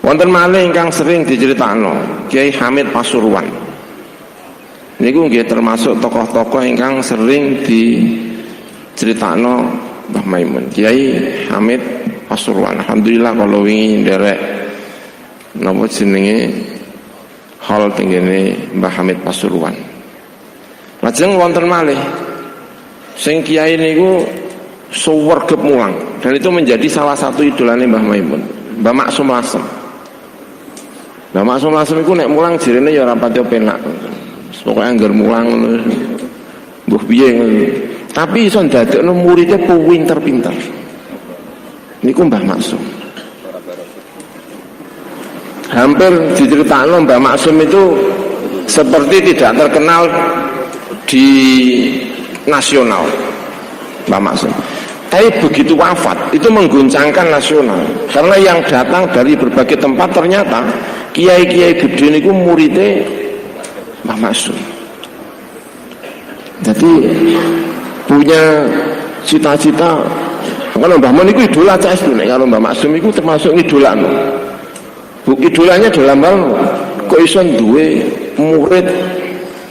Wonten malih ingkang sering diceritakno Kiai Hamid Pasuruan. Niku nggih termasuk tokoh-tokoh ingkang sering diceritakno Mbah Maimun. Kiai Hamid Pasuruan. Alhamdulillah kalau wingi nderek napa jenenge hal tenggene Mbah Hamid Pasuruan. Lajeng wonten malih sing kiai niku suwergep mulang dan itu menjadi salah satu idolane Mbah Maimun, Mbah Maksum Lasem. Mbah Maksum Lasem iku nek mulang jirene ya ora pati penak. Pokoke angger mulang mbuh piye ngono. Tapi iso ndadekno muridé pinter-pinter. Niku Mbah Maksum. Hampir diceritakno Mbah Maksum itu seperti tidak terkenal di nasional, Mbah Maksum. Tapi begitu wafat itu mengguncangkan nasional karena yang datang dari berbagai tempat ternyata kiai-kiai gede niku muridé Mbah Maksum. Jadi punya cita-cita kalau Mbah Mun niku idola cah itu nek kalau Mbah Maksum niku termasuk idolane. Idolanya dalam hal kok iso duwe murid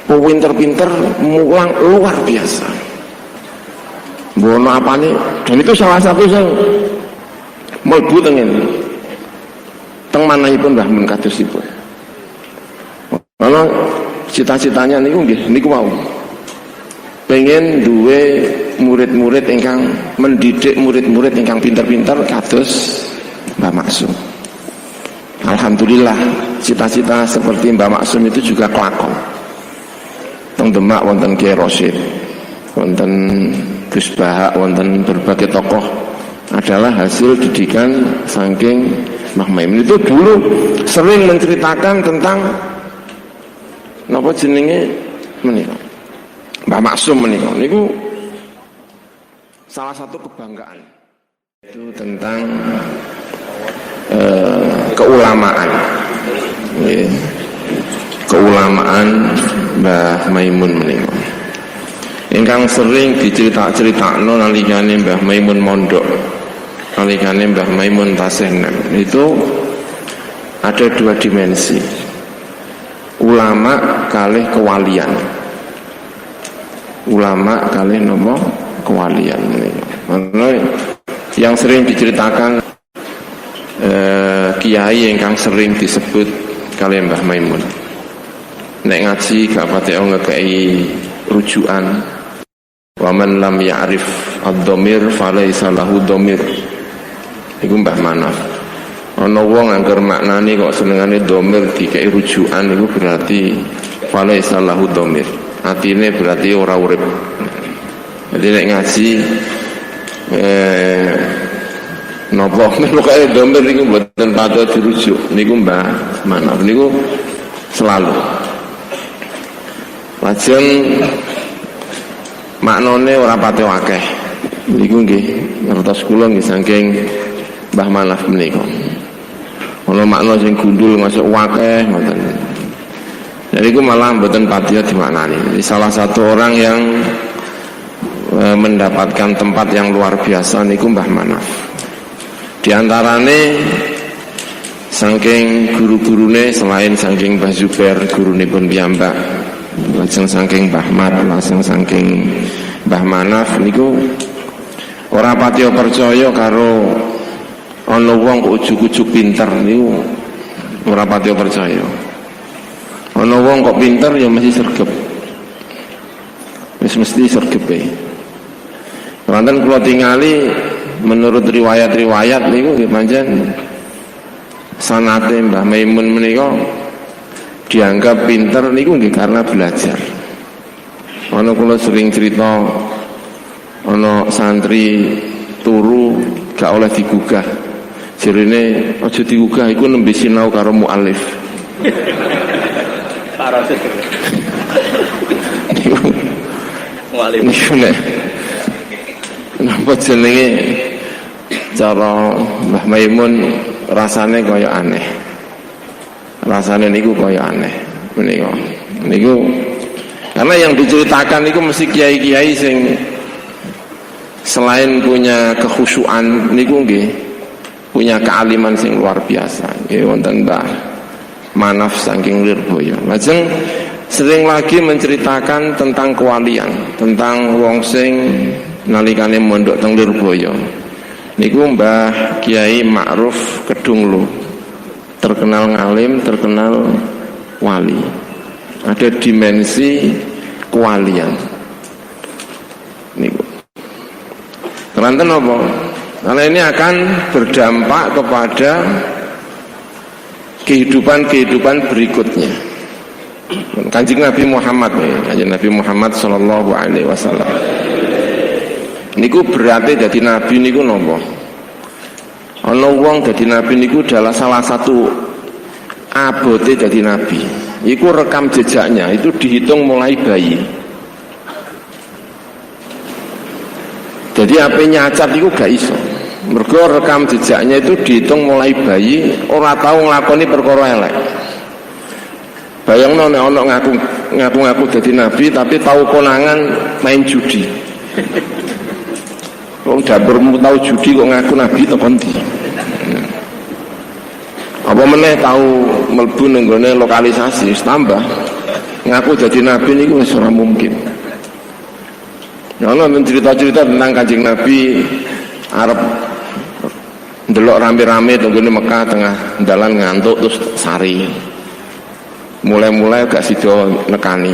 pinter-pinter mulang luar biasa. Bono apane dan itu salah satu yang mlebu teng manahipun Mbah Mun kadosipun. Karena cita-citanya niku nggih niku wau. Pengen duwe murid-murid ingkang mendidik murid-murid ingkang pinter-pinter kados Mbah Maksum. Alhamdulillah cita-cita seperti Mbah Maksum itu juga kelakon. Teng Demak wonten Kiai Rosyid, wonten Gus Bahak, wonten berbagai tokoh adalah hasil didikan saking Mbah Maimun. Itu dulu sering menceritakan tentang napa jenenge menika Mbah Maksum menika niku salah satu kebanggaan itu tentang keulamaan. Keulamaan Mbah Maimun menika ingkang sering dicerita-critakno nalikane Mbah Maimun mondok, nalikane Mbah Maimun tasih nem. Itu ada dua dimensi, ulama kalih kewalian. Ulama kalih napa kewalian menika. Yang sering diceritakan kiai ingkang sering disebut kalian Mbah Maimun. Nek ngaji gak pati ngekei rujukan. Wa man lam ya'rif ad-dhamir falaysa lahu dhamir. Iku Mbah Manaf. Ana wong angger maknane kok senengane dhamir dikei rujukan iku berarti falaysa lahu dhamir. Atine berarti ora urip. Jadi nek ngaji napa pokoke dhamir niku mboten patut dirujuk. Niku Mbah Manaf niku selalu lajeng maknane ora pati akeh. Niku nggih ngertos kula nggih saking Mbah Manaf menika. Ana makna sing gundul masuk akeh ngoten. Jadi iku malah mboten pati dimaknani. Jadi salah satu orang yang mendapatkan tempat yang luar biasa niku Mbah Manaf. Di antarane saking guru-gurune selain saking Mbah Zubair gurunipun piyambak, lajeng saking Mbah Mat, lajeng saking Mbah Manaf niku ora patiya percaya karo ana wong kok ujug-ujug pinter niku ora patiya percaya. Ana wong kok pinter ya mesti sregep. Wis mesti sregepe. Wonten kula tingali menurut riwayat-riwayat niku nggih pancen sanate Mbah Maimun menika dianggap pinter niku nggih karena belajar. Ana kula sering cerita ana santri turu gak oleh digugah. Jerene aja digugah iku nembe sinau karo mualif. Parah. Mualif. Napa jenenge cara Mbah Maimun rasane kaya aneh. Rasane niku kaya aneh menika. Niku karena yang diceritakan niku mesti kiai-kiai sing selain punya kekhusyuan niku nggih punya kealiman sing luar biasa. Nggih wonten Mbah Manaf saking Lirboyo. Lajeng sering lagi menceritakan tentang kewalian, tentang wong sing nalikane mondok teng Lirboyo. Niku Mbah Kiai Ma'ruf Kedunglu. Terkenal ngalim, terkenal wali. Ada dimensi kewalian. Niku. Keranten apa? Karena ini akan berdampak kepada kehidupan berikutnya. Kanjeng Nabi Muhammad, Kanjeng Nabi Muhammad sallallahu alaihi wasallam. Niku berarti dadi nabi niku napa? Ana wong dadi nabi niku adalah salah satu abote dadi nabi. Iku rekam jejaknya itu dihitung mulai bayi. Jadi apa nyacat itu gak iso. Mergo rekam jejaknya itu dihitung mulai bayi, ora tahu nglakoni perkara elek. Bayangno nek ana ngaku dadi nabi tapi tahu konangan main judi. Wong dapurmu tahu judi kok ngaku nabi to kondi. Apa meneh tahu mlebu ning gone lokalisasi tambah ngaku dadi nabi niku wis ora mungkin. Ya ana cerita-cerita tentang Kanjeng Nabi arep ndelok rame-rame tenggone Mekah tengah dalan ngantuk terus sari. Mulai-mulai gak sida nekani.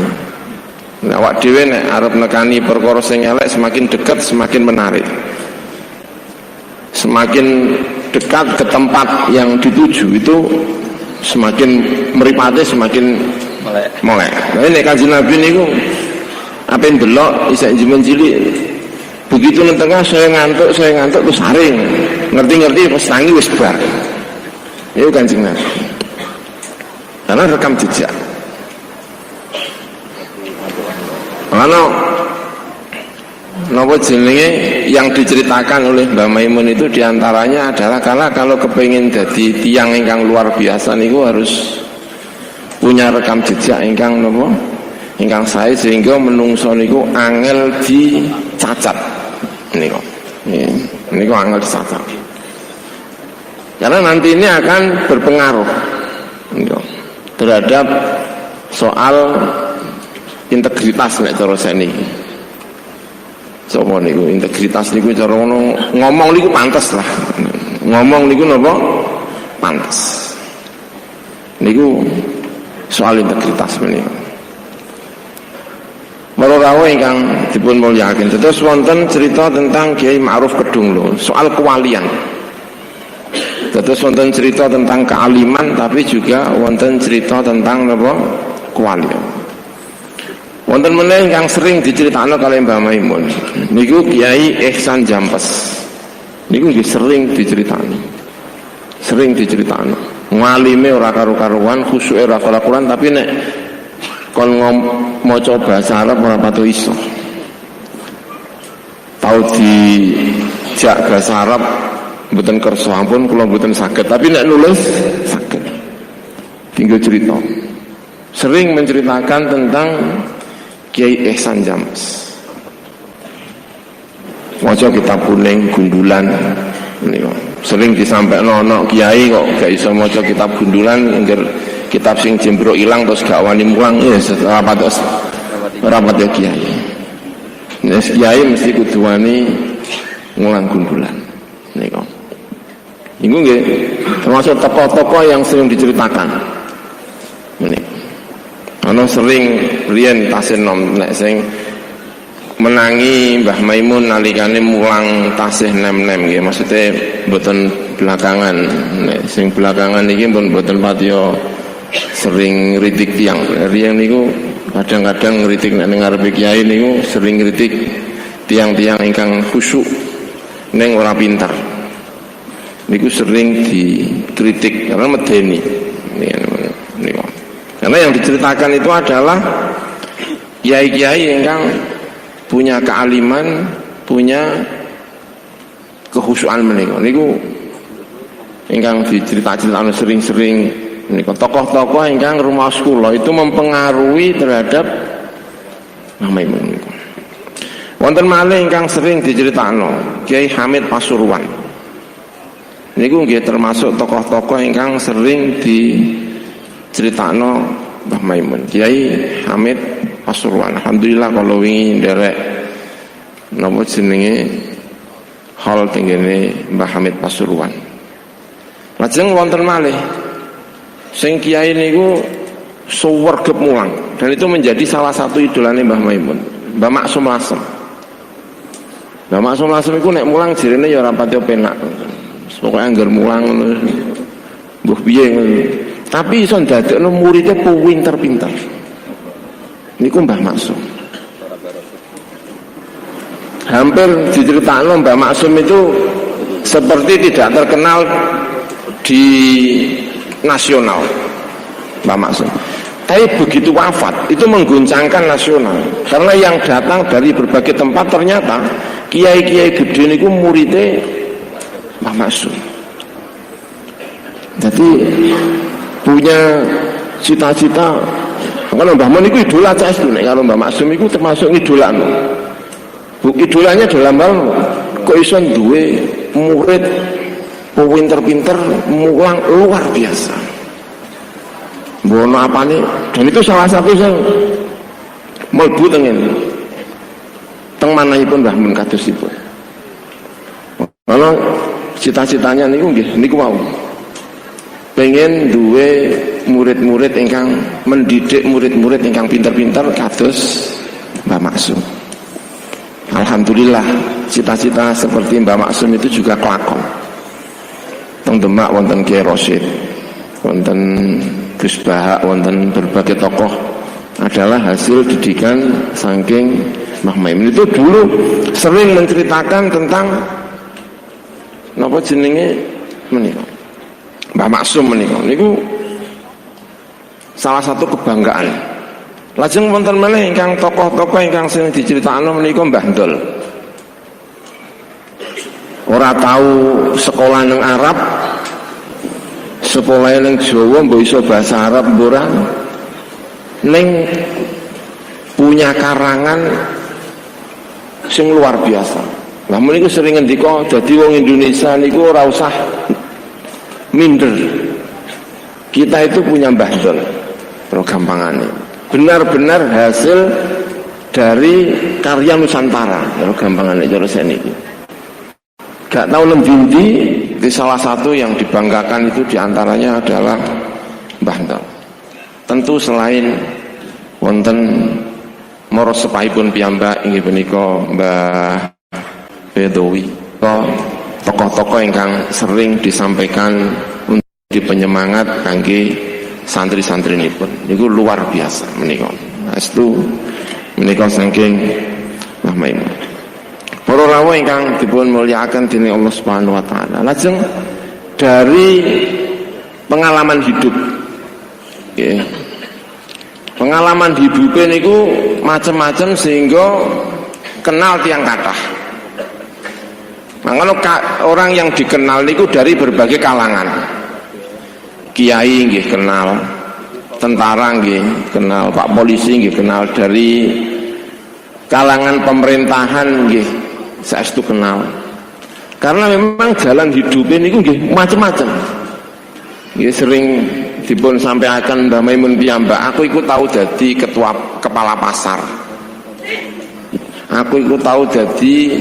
Nek awak dhewe nek arep nekani perkara sing elek semakin dekat semakin menarik. Semakin dekat ke tempat yang dituju itu semakin mripate semakin melek. Nah ini Kanjeng Nabi niku apa yang delok isek jimen cilik begitu nang tengah saya ngantuk terus saring ngerti pas tangi wis bar itu Kanjeng Nabi karena rekam jejak. Karena napa jenenge yang diceritakan oleh Mbah Maimun itu diantaranya adalah kalau kepengin jadi tiang ingkang luar biasa niku harus punya rekam jejak ingkang napa ingkang sae sehingga menungso niku angel dicacat niku. Niku angel dicacat. Karena nanti ini akan berpengaruh niku terhadap soal integritas nek cara seniki. Sopo niku integritas niku cara ngomong niku pantes lah. Ngomong niku napa? Pantes. Niku soal integritas menika. Merorawa ingkang dipun mulyakaken. Terus wonten cerita tentang Kiai Ma'ruf Kedunglu soal kewalian. Terus wonten cerita tentang kealiman tapi juga wonten cerita tentang napa? Kewalian. Wonten meneh ingkang sering diceritakno kalih Mbah Maimun. Niku Kiai Ihsan Jampes. Niku nggih sering diceritani. Sering dicritakno. Ngalime ora karo-karuan, khusuke ora karo-karuan tapi nek kon maca bahasa Arab ora patu iso. Tau dijak bahasa Arab mboten kersa ampun kula mboten saged, tapi nek nulis saged. Tinggal cerita. Sering menceritakan tentang Kiai Ihsan Jampes. Maca kitab kuning gundulan niku. Sering disampaikan ana kiai kok gak iso maca kitab gundulan engger kitab sing jembro ilang terus gak wani mulang ya rapat ya kiai. Nes kiai mesti kudu wani ngulang gundulan niku. Niku nggih termasuk tokoh-tokoh yang sering diceritakan. Niku. Ana sering riyen tasih nom nek sing menangi Mbah Maimun nalikane mulang tasih nem-nem nggih maksude mboten belakangan nek sing belakangan iki pun mboten patiya sering ngritik tiyang. Riyen niku kadang-kadang ngritik nek ngarepe kiai niku sering ngritik tiyang-tiyang ingkang khusyuk ning ora pinter. Niku sering dikritik karena medeni. Niku. Karena yang diceritakan itu adalah kiai-kiai ingkang punya kealiman, punya kekhusyukan menika. Niku ingkang dicerita-critakno sering-sering niku tokoh-tokoh ingkang rumaos kula itu mempengaruhi terhadap Maimun niku. Wonten malih ingkang sering diceritakno Kiai Hamid Pasuruan. niku nggih termasuk tokoh-tokoh ingkang sering diceritakno Mbah Maimun, Kiai Hamid Pasuruan. Alhamdulillah kalau wingi nderek napa jenenge hal tenggene Mbah Hamid Pasuruan. Lajeng wonten malih sing kiai niku suwergep mulang, dan itu menjadi salah satu idolane Mbah Maimun, Mbah Maksum Lasem. Mbah Maksum Lasem iku nek mulang jirene ya ora pati penak. Pokoke anggar mulang ngono mbuh piye ngono. Tapi iso ndadekno muridé pinter-pinter. Niku Mbah Maksum. Hampir diceritakno Mbah Maksum itu seperti tidak terkenal di nasional, Mbah Maksum. Tapi begitu wafat itu mengguncangkan nasional, karena yang datang dari berbagai tempat ternyata kiai-kiai gede niku muridé Mbah Maksum. Jadi punya cita-cita. Kalau Mbah Mun niku idola cah itu, nek kalau Mbah Maksum niku termasuk idolane. Idolanya dalam hal kok iso duwe murid pinter-pinter mulang luar biasa. Bono apa nih? Dan itu salah satu yang mlebu teng manahipun Mbah Mun kadosipun. Kalau cita-citanya niku nggih niku wau. Pengen duwe murid-murid ingkang mendidik murid-murid ingkang pinter-pinter kados Mbah Maksum. Alhamdulillah cita-cita seperti Mbah Maksum itu juga kelakon. Teng Demak wonten Kiai Rosyid, wonten Gus Bahak, wonten berbagai tokoh adalah hasil didikan saking Mbah Maimun. Itu dulu sering menceritakan tentang napa jenenge menika Mbah Maksum menika niku salah satu kebanggaan. Lajeng wonten meneh ingkang tokoh-tokoh ingkang sing diceritakno menika Mbah Ndol. Ora tahu sekolah nang Arab, sekolah nang Jawa mbok iso bahasa Arab ora. Ning punya karangan sing luar biasa. Lah meniku sering ngendika dadi wong Indonesia niku ora usah minder. Kita itu punya Mbah Ndol. Gampangannya benar-benar hasil dari karya Nusantara. Kalau gampangannya cara seniki. Gak tahu nembi di salah satu yang dibanggakan itu diantaranya adalah Mbah Ndol. Tentu selain wonten moros sepaipun piyambak inggih punika Mbah Bedowi, tokoh-tokoh ingkang sering disampaikan untuk di penyemangat kangge santri-santrinipun niku luar biasa menika. Astu menika saking Mbah Maimun. Para rawuh ingkang dipun mulyakaken dening Allah Subhanahu wa taala. Lajeng dari pengalaman hidup. Nggih. Pengalaman hidupnya niku macam-macam sehingga kenal tiang kathah. Nah, kalau orang yang dikenal niku dari berbagai kalangan. Kiai nggih kenal, tentara nggih kenal, Pak Polisi nggih kenal, dari kalangan pemerintahan nggih saestu kenal. Karena memang jalan hidupnya niku nggih macam-macam. Nggih sering dipun sampaikan Mbah Maimun piyambak, aku iku tahu jadi ketua kepala pasar. Aku iku tahu jadi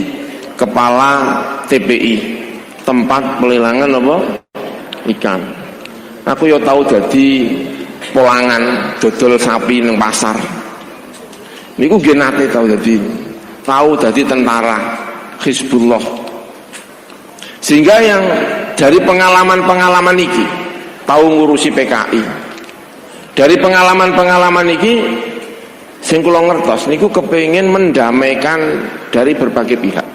kepala TPI, tempat pelelangan apa? Ikan. Aku yo tahu jadi polangan dodol sapi nang pasar. Niku nggih nate tahu jadi tentara Hizbullah. Sehingga yang dari pengalaman-pengalaman iki tahu ngurusi PKI. Dari pengalaman-pengalaman iki sing kula ngertos niku kepengin mendamaikan dari berbagai pihak.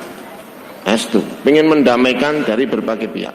Pengen mendamaikan dari berbagai pihak.